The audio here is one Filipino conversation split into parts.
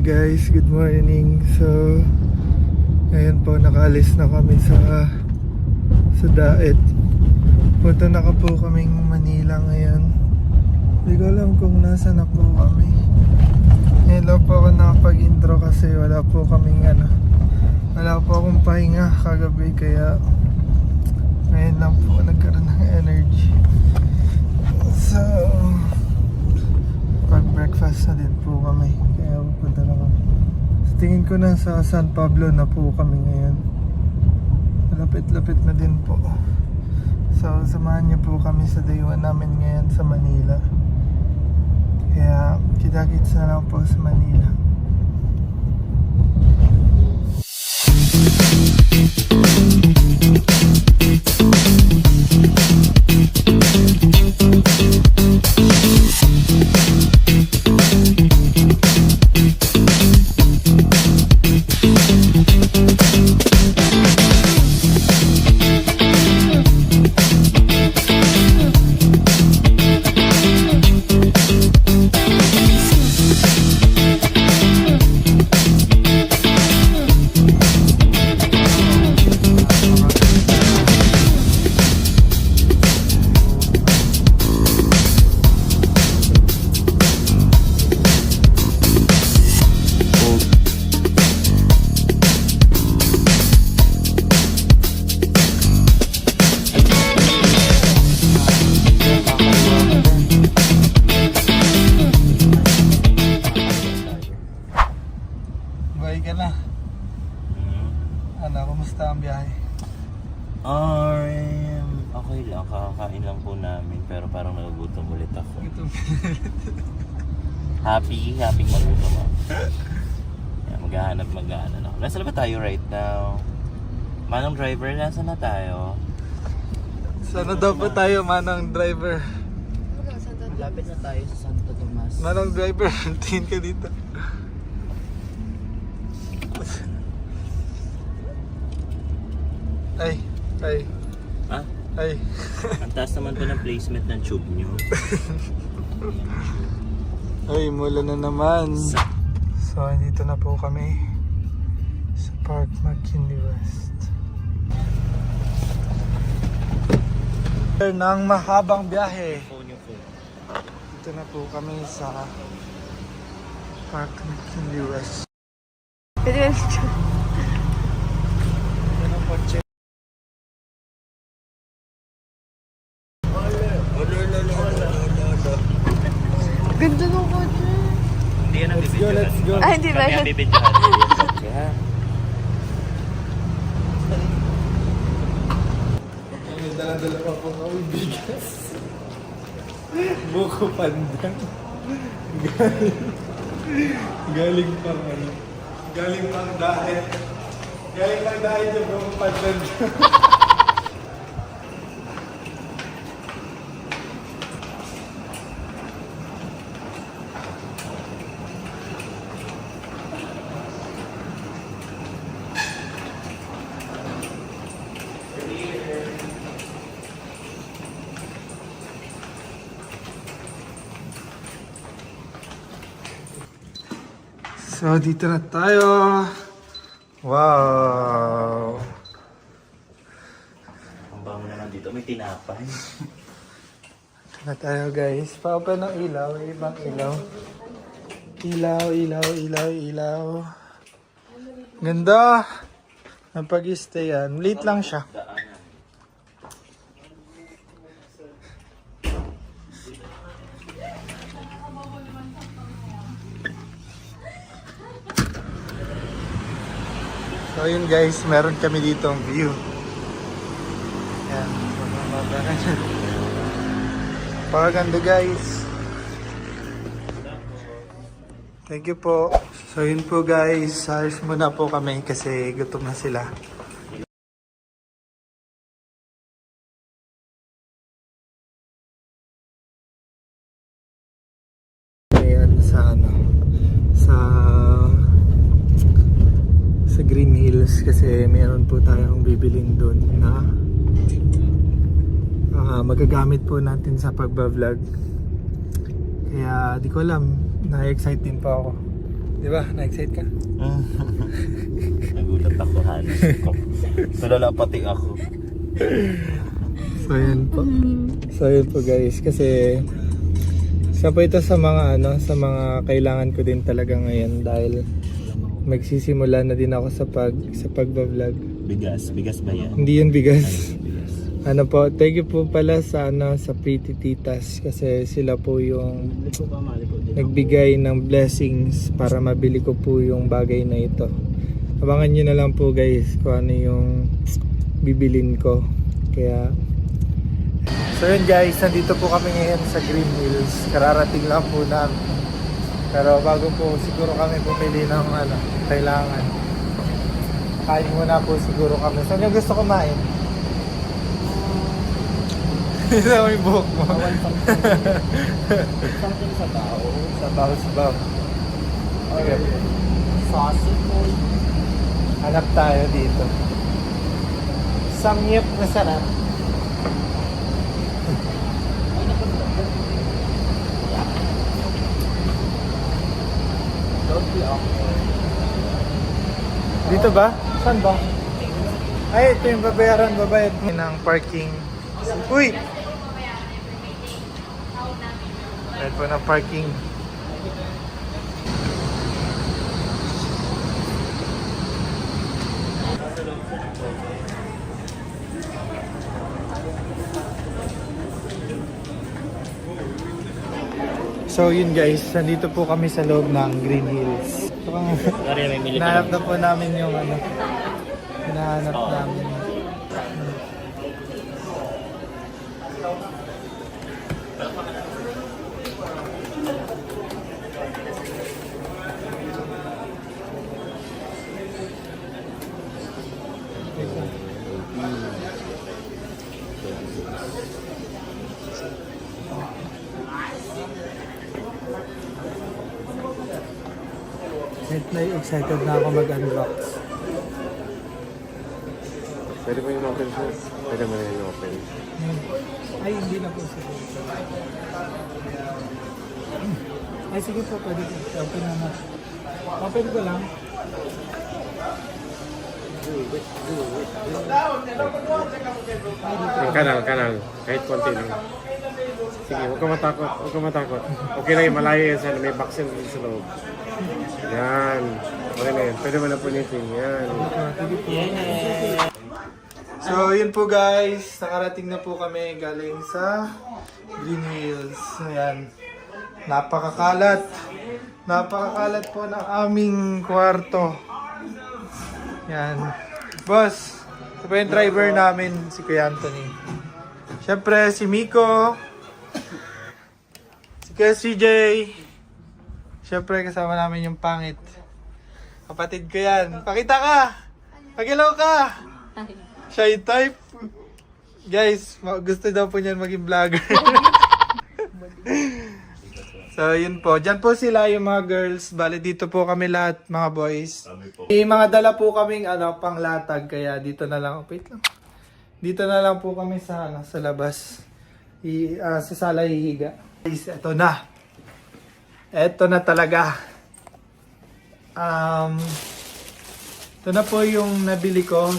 guys, good morning. So ngayon po nakaalis na kami sa Daet. Punta na po kaming Manila ngayon. Hindi ko alam kung nasa na po kami. Ngayon lang po ako nakapag-intro kasi wala po kaming wala po akong pahinga kagabi, kaya ngayon lang po nagkaroon ng energy. So pag-breakfast na din po kami, kaya pupunta na kami. So, tingin ko na sa San Pablo na po kami ngayon. Malapit-lapit na din po. So samahan niyo po kami sa day 1 namin ngayon sa Manila. Kaya kita-kits na lang po sa Manila. Bye ka na. Kumusta ang biyahe? Okay lang, kakakain lang po namin pero parang nagugutom ulit ako. Happy magutom ako. Yeah, maghahanap ako. Nasaan ba tayo right now? Manong driver, nasaan na tayo? Sana daw po tayo, manang driver. Malapit na tayo sa Santo Tomas. Manang driver, tingin ka dito. Ay. Ha? Ay. Ang taas naman po ng placement ng tube nyo. Ay, mula na naman. So, dito na po kami sa Park McKinley West. Ng mahabang biyahe. Dito na po kami sa Park McKinley West. Yan ang kotse. Ganda ng kotse. Hindi yan ang bibidyohan. Let's go. Ay, hindi ba Kami yun? ang bibidyohan. Ha? May dala-dala pa po kami bigas. Buko pandan. Galing pang Galing pang dahil. Galing pang dahil yung buko pandan. So, dito na tayo. Wow! Ang bango naman dito, may tinapay. Dito na tayo, guys. Pa-open ng ilaw. Ibang ilaw. Ilaw. Ganda! Ang pag-stay yan. Late lang siya. So yun guys, meron kami dito ang view. Yan, paganda guys. Thank you po. So yun po guys, ayos muna po kami kasi gutom na sila. Ayan sa Green Hills kasi meron po tayong bibiling doon na magagamit po natin sa pagba-vlog. Kaya di ko alam, na-excite din po ako. Di ba? Na-excite ka? Nagulat ako, Hanes ko. Tulala pati ako. So yun po. So yun po guys. Kasi isa po ito sa mga sa mga kailangan ko din talaga ngayon dahil magsisimula na din ako sa pagba-vlog. Bigas ba yan? Hindi yun bigas. Bigas. Ano po, thank you po pala sa sa Pretty Titas kasi sila po yung nagbigay ng blessings para mabili ko po yung bagay na ito. Abangan nyo na lang po guys kung ano yung bibilin ko. Kaya so yun guys, nandito po kami ngayon sa Green Hills. Kararating lang po namin. Pero bago po siguro kami bumili ng kailangan. Kain muna po siguro kami. Saan yung gusto kumain? Isa mo yung buhok mo. Something sa tao. Sabaw. Okay. Sausage. Hanap tayo dito. Samyep na sarap. Don't be awkward. Dito ba? Saan ba? Ay, ito yung babayaran. Babayad ng parking. Uy! Bayad po ng parking. So yun guys, nandito po kami sa loob ng Green Hills. Sorry, may mili Hinahanap na po namin yung hinahanap namin. Excited na ako mag-unbox. Pwede ba yung open sir? Pwede mo na yung open. Ay, hindi na po siguro. Ay, sige po, pwede po. Open na na. Open ko lang. Yung kanal. Kahit konti lang. Sige, huwag ka matakot. Okay lang yung malayo yan sir. May vaccine dito sa loob. Yan. Okay na yan. Pwede mo na punitin. Yan. So, yun po guys. Nakarating na po kami galing sa Green Hills. Ayan. Napakakalat. Napakakalat po ng aming kwarto. Yan. Boss, ito po yung driver namin, si Kuya Anthony. Siyempre, si Miko. Si Kuya CJ. Siyempre, kasama namin yung pangit. Kapatid ko yan. Pakita ka! Pag-hello ka! Shy type. Guys, gusto daw po niyan maging vlogger. So, yun po. Diyan po sila yung mga girls. Bale, dito po kami lahat, mga boys. May mga dala po kaming panglatag. Kaya dito na lang. Wait lang. Dito na lang po kami sa labas. Sa sala hihiga. Guys, eto na. Eto na talaga. Ito na po yung nabili ko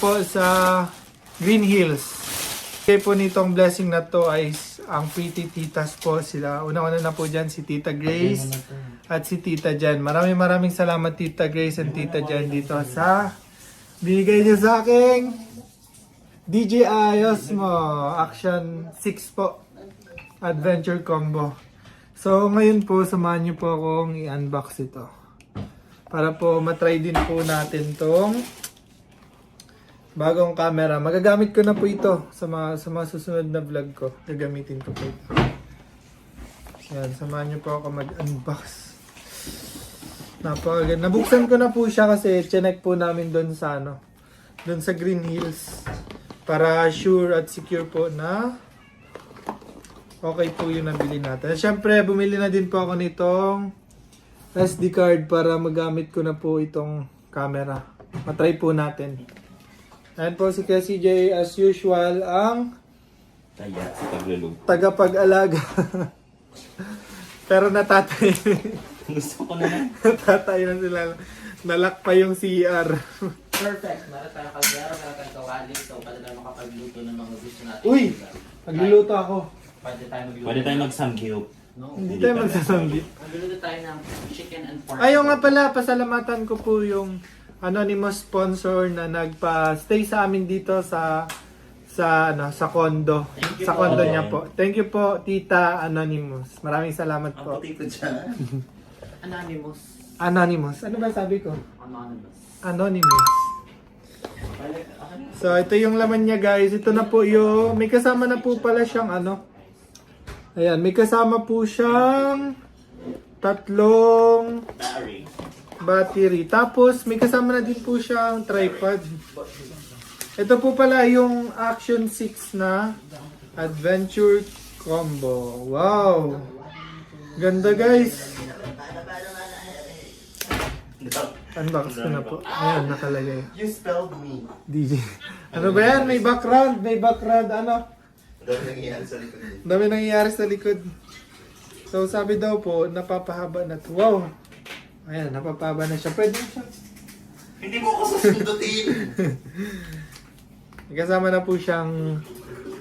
po sa Green Hills. Kaya po nitong blessing na to ay ang Pretty Titas po sila. Una-una na po dyan si Tita Grace at si Tita Jan. Maraming salamat Tita Grace and Tita Jan dito sa binigay niyo sa aking DJI Osmo Action 6 po. Adventure Combo. So ngayon po samahan niyo po akong i-unbox ito. Para po matry din po natin tong bagong camera. Magagamit ko na po ito sa mga susunod na vlog ko. Gagamitin ko po ito. Yan, samahan niyo po ako mag-unbox. Napakaganda. Nabuksan ko na po siya kasi chinek po namin doon sa doon sa Green Hills. Para sure at secure po na okay po yung nabili natin. Siyempre, bumili na din po ako nitong SD card para magamit ko na po itong camera. Matry po natin. Ayan po si CJ as usual ang Kaya, sa taglulog. tagapag-alaga. Pero natatay. Gusto ko na lang. Natatay na sila. Nalock pa yung CR. Perfect. Meron tayong kaldero, meron tayong kawali. So, pwede tayo makapagluto ng mga gusto natin. Uy! Nagluluto ako. Pwede tayo magluto. Pwede tayo mag-samgyup. No. Hindi tayo magsasambi. Magluluto tayo ng chicken and pork. Ayaw nga pala, pasalamatan ko po yung anonymous sponsor na nagpa-stay sa amin dito sa condo. Thank you Sa po. condo niya po. Thank you po, Tita Anonymous. Maraming salamat Ang po. puti ko dyan. Anonymous. Anonymous. Ano ba sabi ko? Anonymous. Anonymous. So, ito yung laman niya, guys. Ito na po yung... May kasama na po pala siyang ano. Ayan, may kasama po siyang 3 Sorry. battery. Tapos, may kasama na din po siyang tripod. Ito po pala yung Action 6 na Adventure Combo. Wow! Ganda, guys. Unbox ko na po. Ayan, nakalagay. You spelled me. DJ. Ano ba yan? May background. May background. Ano? Dami nangyayari sa likod. Dami nangyayari sa likod. So, sabi daw po, napapahaba na to. Wow! Ayan, napapahaba na siya. Pwede na siya. Hindi mo ako susundutin. May kasama na po siyang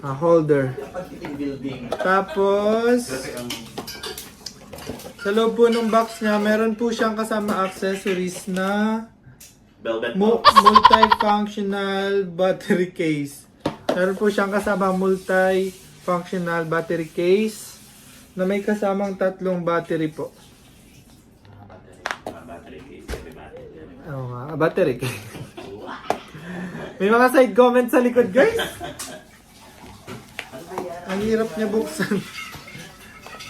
holder. Dapat yung building. Tapos, Kasi ang... sa loob po ng box niya, meron po siyang kasama accessories na Velvet box. multifunctional battery case. Meron po siyang kasama multifunctional battery case na may kasamang 3 battery po. Battery case. Every battery. Oo nga, battery case. May mga side comments sa likod, guys. Ang hirap niya buksan.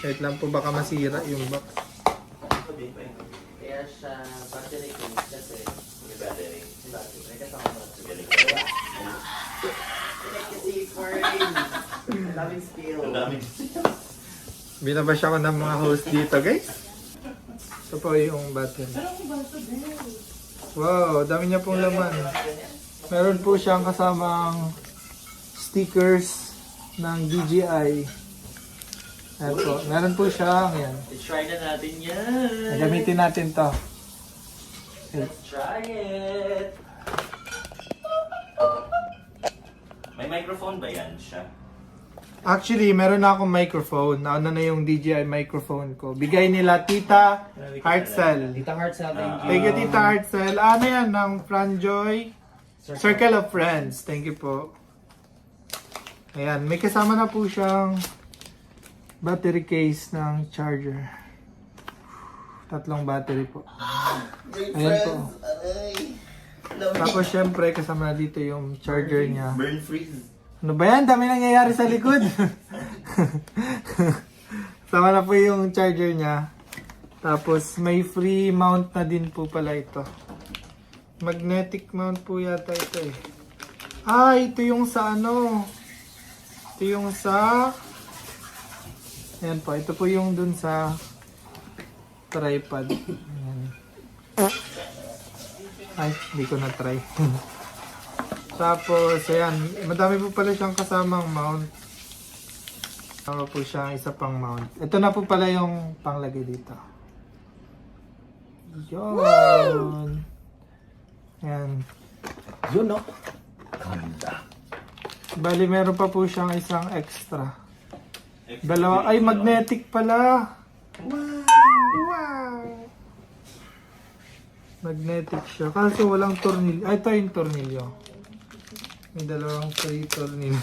Kahit lang po baka masira yung box. Kaya siya battery case kasi May battery. may kasama battery. Kasi foreign. Ang daming spill. Ang daming... Binabasya ko ng mga host dito, guys. Ito po yung battery. Wow, dami niya pong laman. Meron po siyang kasamang stickers ng DJI. Ayan po. Meron po siyang, yan. I-try na natin yan. Gamitin natin to. Let's try it. May microphone ba yan siya? Actually, meron na akong microphone. Nauna na yung DJI microphone ko. Bigay nila Tita Hartzell. Tita Hearts, thank you. Thank you, Tita Hartzell. Ano yan? Ng Franjoy Circle of Friends. Thank you po. Ayan. May kasama na po siyang battery case ng charger. 3 battery po. Ayan po. Tapos syempre, kasama na dito yung charger niya. Burn freeze. Ano ba yan? Dami nangyayari sa likod. Sama na po yung charger niya. Tapos may free mount na din po pala ito. Magnetic mount po yata ito eh. Ah, ito yung sa ano. Ito yung sa... Ayan po, ito po yung dun sa tripod. Ayan. Ay, hindi ko na-try. Tapos, ayan, madami po pala siyang kasamang mount. Tama po siya isa pang mount. Ito na po pala yung panglagay dito. Yun. Ayan. Yun, no? Bali, meron pa po siyang isang extra. Dalawa. Ay, magnetic pala. Wow! Magnetic siya. Kaso walang tornilyo. Ay, ito yung tornilyo. May dalawang free tornilyo.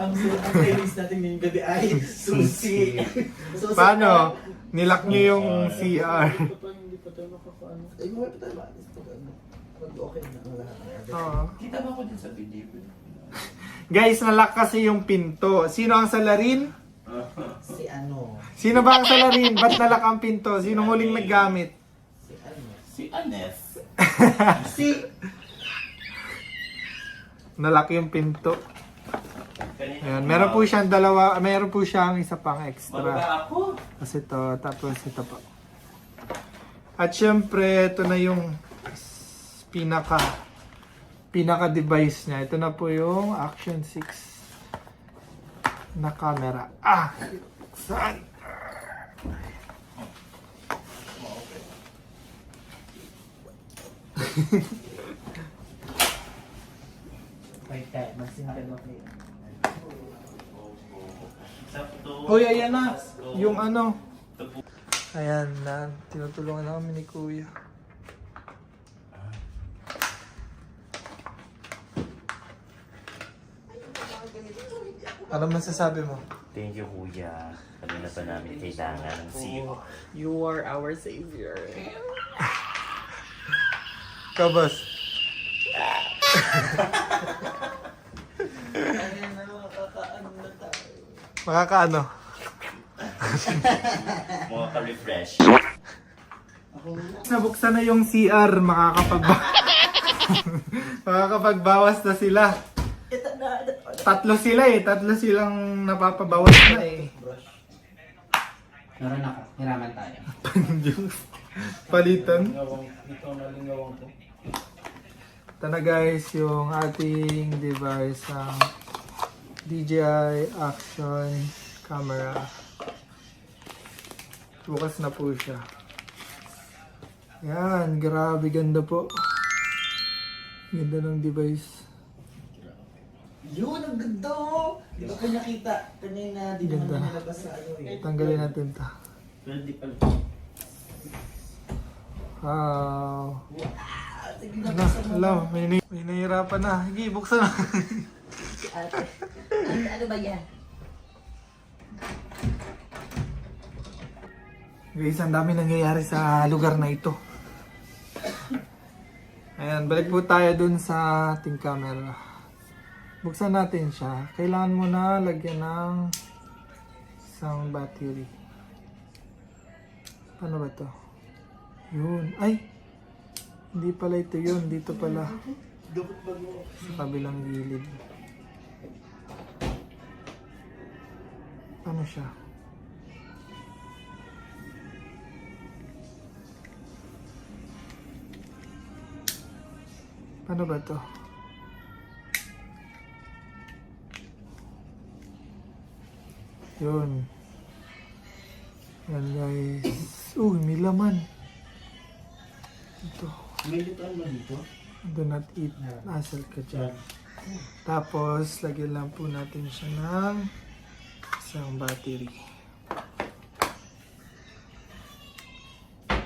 Ang playlist natin ngayong gabi ay susi. Paano? Nilock nyo yung CR. Ay, mo pa tayo ba? Okay na ang lahat. Oo. Kita ba ako din sa video? Guys, nalock kasi yung pinto. Sino ang salarin? Si ano? Sino ba ang salarin? Ba't nalock ang pinto? Sino huling naggamit? Si ano? Si Anes. Si... Nalock yung pinto. Ayan, meron po siyang dalawa, meron po siyang isa pang extra. Mabaga ako. Kasi ito, tapos ito pa. At syempre, ito na yung pinaka device niya. Ito na po yung Action 6 na camera. Ah! buksan. Wait, tayo. Magsinagad ako kayo. Hoy, ayan na. Yung ano. Ayan na. Tinutulungan na kami ni Kuya. Ano masasabi mo? Thank you, kuya. Kanina pa namin kailangan ng CEO. You are our savior. Kabas. Makakaano? Mga ka-refresh. Nabuksan na yung CR, makakapagbawas na sila. Tatlo silang napapabawas na eh. Meron ako. Hiraman tayo. Palitan. Ito na guys, yung ating device, ang DJI Action Camera. Bukas na po siya. Yan, grabe ganda po. Ganda ng device. Yun, ang ganda oh! Di ba kayo nakita? Kanina, di naman Ganda. nilabas sa ano eh. Tanggalin natin ito. Pero di pala. Wow. Sige na, Ala, ala, may nahihirapan na. Sige, buksan na. ate. Ano ba yan? Guys, ang dami nangyayari sa lugar na ito. Ayan, balik po tayo dun sa ating camera. Buksan natin siya. Kailangan mo na lagyan ng isang battery. Paano ba to? Yun. Ay! Hindi pala ito yun. Dito pala. Sa kabilang gilid. Paano siya? Paano ba to? Yun. Yan guys. May laman. Ito. May lutaan ba dito? Do not eat. Asal ka dyan. Tapos, lagyan lang po natin siya ng isang battery.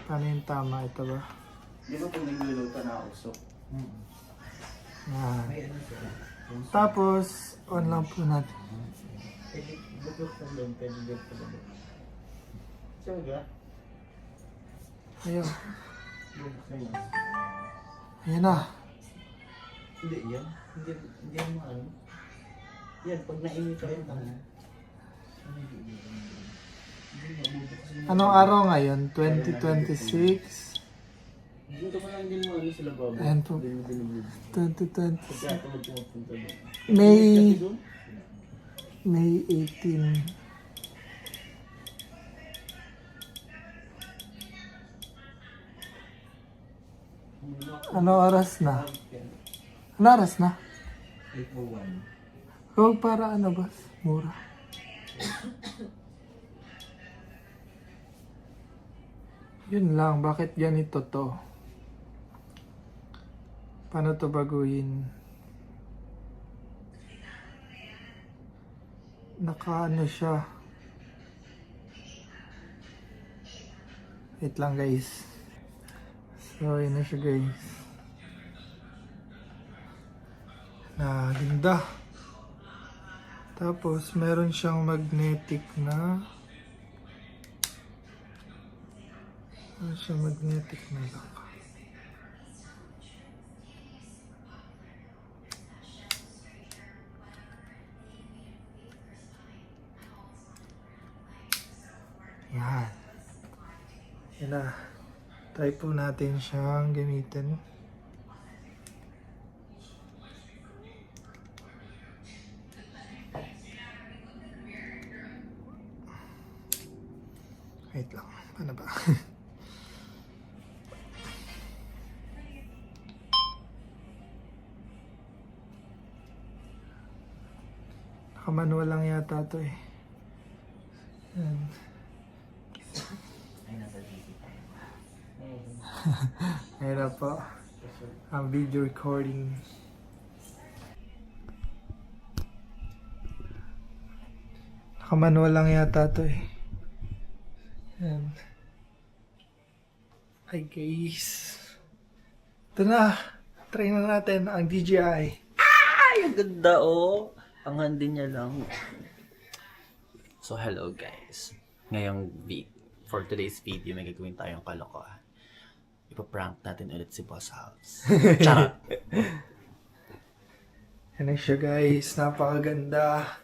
Paano yung tama? Ito ba? Di ba kung nagluluto na usok? Yan. May ano sila? Tapos, on lang po natin. Pwede bukod sa doon, pwede bukod sa doon. Saga? Ayun. Bukod sa doon. Ayan na. Hindi yan. Hindi yan ano. Yan, pag nainit ka rin tanga. Anong araw ngayon? 2026. Dito pa lang din mo ano sila babo. Ayan po. Hindi mo binubog. 2020. Pagka pumunta doon. May Doon? May 18. Ano oras na? Ano oras na? 8:01. Huwag para ano ba? Mura. Yun lang, bakit ganito to? Paano to baguhin? Naka ano siya. Wait lang guys. So yun na siya guys. Ganda. Tapos meron siyang magnetic na lock. Yan. Yan na. Try po natin siyang gamitin. Wait lang. Paano ba? Nakamanual lang yata to eh. Ayan na po. Ang video recording. Nakamanual lang yata to eh. Ayan. Hi guys. Ito na. Try na natin ang DJI. Ay, ang ganda oh. Ang handi niya lang. So, hello guys. For today's video, may gagawin tayong kalokohan. Ipaprank natin ulit si Boss House. Charot! Yan na siya guys. Napakaganda.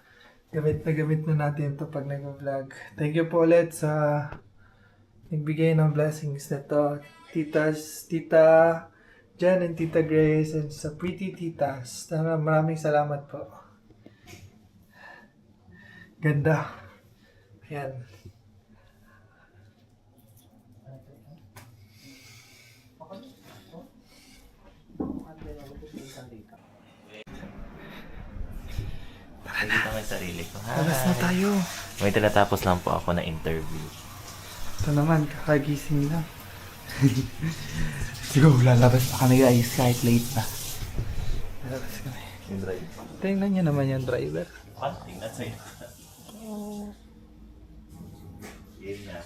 Gamit na natin ito pag nag-vlog. Thank you po ulit sa nagbigay ng blessings na to. Tita Jan and Tita Grace and sa pretty titas. Maraming salamat po. Ganda. Ayan. Nakikita ko yung sarili ko. Hi! Labas na tayo. May tinatapos lang po ako na interview. Ito naman, kakagising lang. Siguro, lalabas na kami guys kahit late na. Lalabas kami. Yung drive. Tingnan niyo naman yung driver. Tingnan sa'yo. Yun na.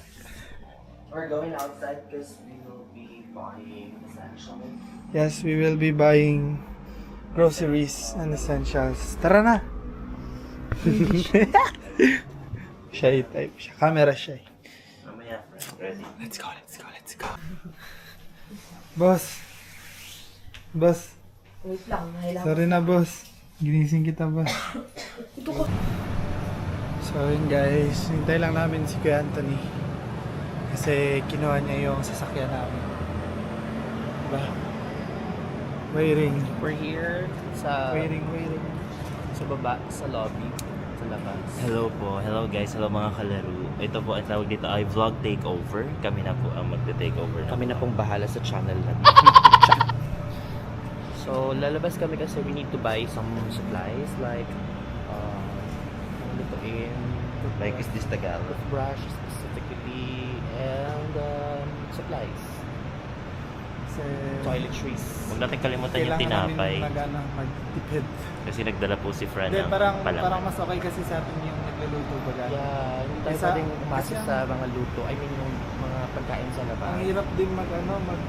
We're going outside because we will be buying essentials. Yes, we will be buying groceries and essentials. Tara na! Shy type siya. Camera shy. Mamaya, ready. Let's go. Boss. Boss. Wait lang, Sorry na, boss. Ginising kita, boss. So, yun guys. Hintay lang namin si Kuya Anthony. Kasi kinuha niya yung sasakyan namin. Diba? Waiting. We're here sa Waiting. baba, sa lobby, sa labas. Hello po. Hello guys. Hello mga kalaro. Ito po ang tawag dito ay vlog takeover. Kami na po ang magte-takeover. Kami na pong bahala sa channel natin. So, lalabas kami kasi we need to buy some supplies like lutuin, Like, is this Tagalog? toothbrush specifically, and supplies, Kasi toiletries. Huwag natin kalimutan yung kailangan tinapay. namin magtipid. Kasi nagdala po si Fran Hindi, ng parang palaman. mas okay kasi sa atin yung nagluluto baga. Yeah, hindi tayo Isa- pwedeng umasok kasi sa mga luto. I mean, yung mga pagkain sa labas. Ang hirap din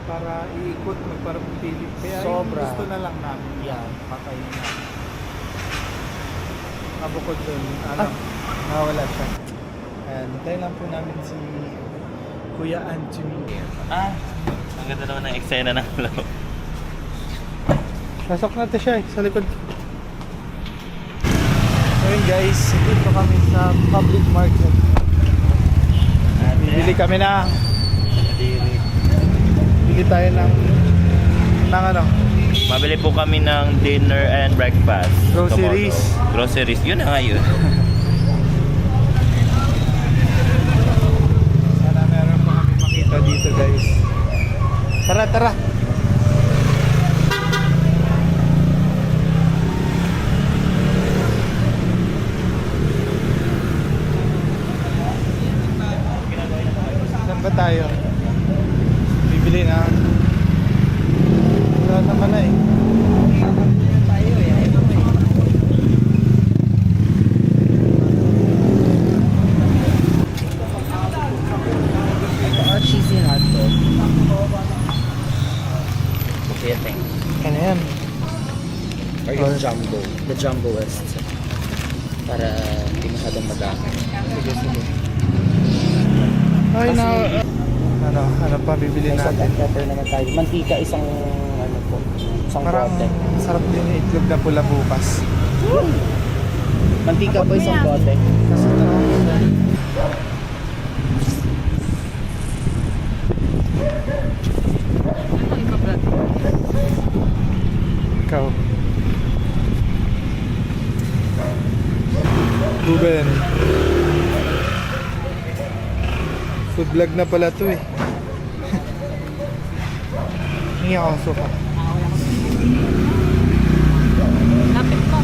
para iikot, para pumili. Kaya Sobra. yung gusto na lang namin. Yeah. Pakainin namin. Kabukod dun, nawala siya. Ayan, tayo lang po namin si Kuya Anthony. Ang ganda naman ng eksena ng loob. Pasok natin siya sa likod. So yun guys, dito kami sa public market. Bibili kami ng bili tayo ng ano, Mabili po kami ng dinner and breakfast. Groceries. Tomorrow. Groceries. Yun na nga yun. sana meron pa kami makita dito guys. Tara. Saan ba tayo? Bibili na. Wala naman na eh. Cheesy hot dog. Okay, thank you. Ano yan? Or yung jumbo. The jumboest. Para hindi masyadong madami. Sige. Ay na. Ano pa bibili May salt natin? and pepper naman tayo. Mantika isang isang Parang bote. sarap din yung itlog na pula bukas. Mantika po isang bote. Kasi ikaw. Ruben. Food vlog na pala to eh. Hingi ako suka. Lapit ko.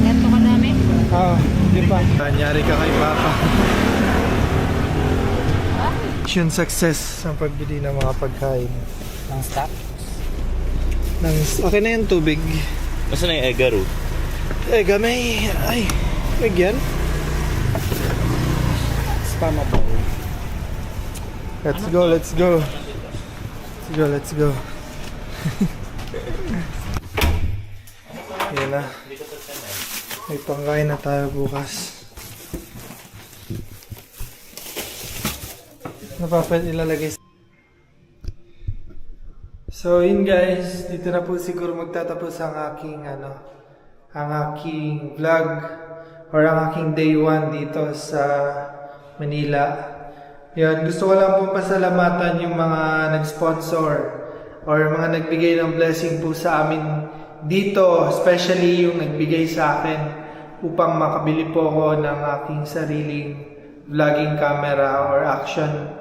Neto ka namin? Di pa. Nangyari ka kay Papa. mission success ang pagbili ng mga pagkain. Ng stock? Okay na yung tubig. Basta na yung egaro. Gamay. Ay, yan. Spammable. Let's go, let's go. Let's go, let's go. Yan na. May pangkain na tayo bukas. Napapal ilalagay. So yun guys, dito na po siguro magtatapos ang aking vlog or ang aking day 1 dito sa Manila. Yun, gusto ko lang pong pasalamatan yung mga nag-sponsor or mga nagbigay ng blessing po sa amin dito, especially yung nagbigay sa akin upang makabili po ako ng aking sariling vlogging camera or Action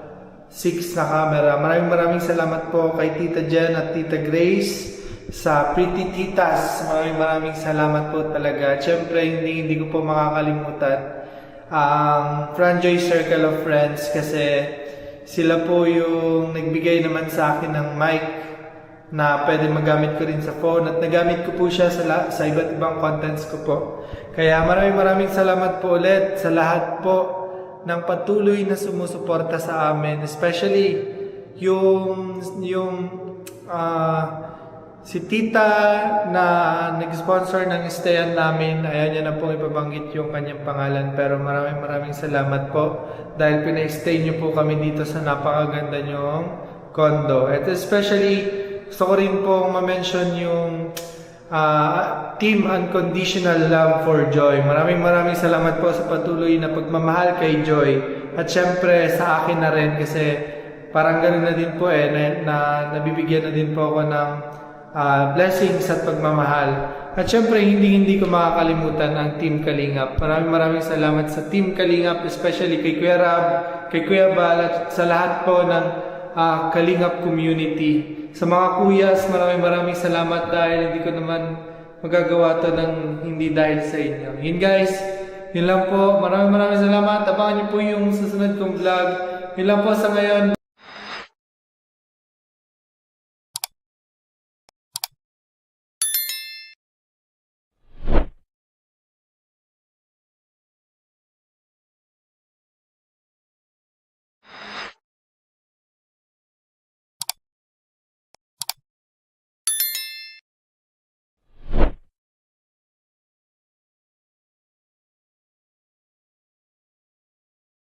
6 na camera. Maraming salamat po kay Tita Jen at Tita Grace sa Pretty Titas. Maraming salamat po talaga. Siyempre, hindi ko po makakalimutan ang Franjoy Circle of Friends kasi sila po yung nagbigay naman sa akin ng mic na pwede magamit ko rin sa phone at nagamit ko po siya sa iba't ibang contents ko po. Kaya maraming salamat po ulit sa lahat po ng patuloy na sumusuporta sa amin, especially yung si Tita na nag-sponsor ng stayan namin. Ayaw niya na pong ipabanggit yung kanyang pangalan, pero maraming salamat po dahil pina-stay niyo po kami dito sa napakaganda niyong condo. At especially gusto ko rin pong ma-mention yung Team Unconditional Love for Joy. Maraming salamat po sa patuloy na pagmamahal kay Joy. At syempre sa akin na rin kasi parang ganoon na din po na nabibigyan na din po ako ng blessings at pagmamahal. At syempre hindi ko makakalimutan ang Team Kalingap. Maraming salamat sa Team Kalingap, especially kay Kuya Rab, kay Kuya Bal at sa lahat po ng Kalingap community. Sa mga kuyas, maraming salamat dahil hindi ko naman magagawa to ng hindi dahil sa inyo. Yun guys, yun lang po. Maraming salamat. Abangan niyo po yung susunod kong vlog. Yun lang po sa ngayon.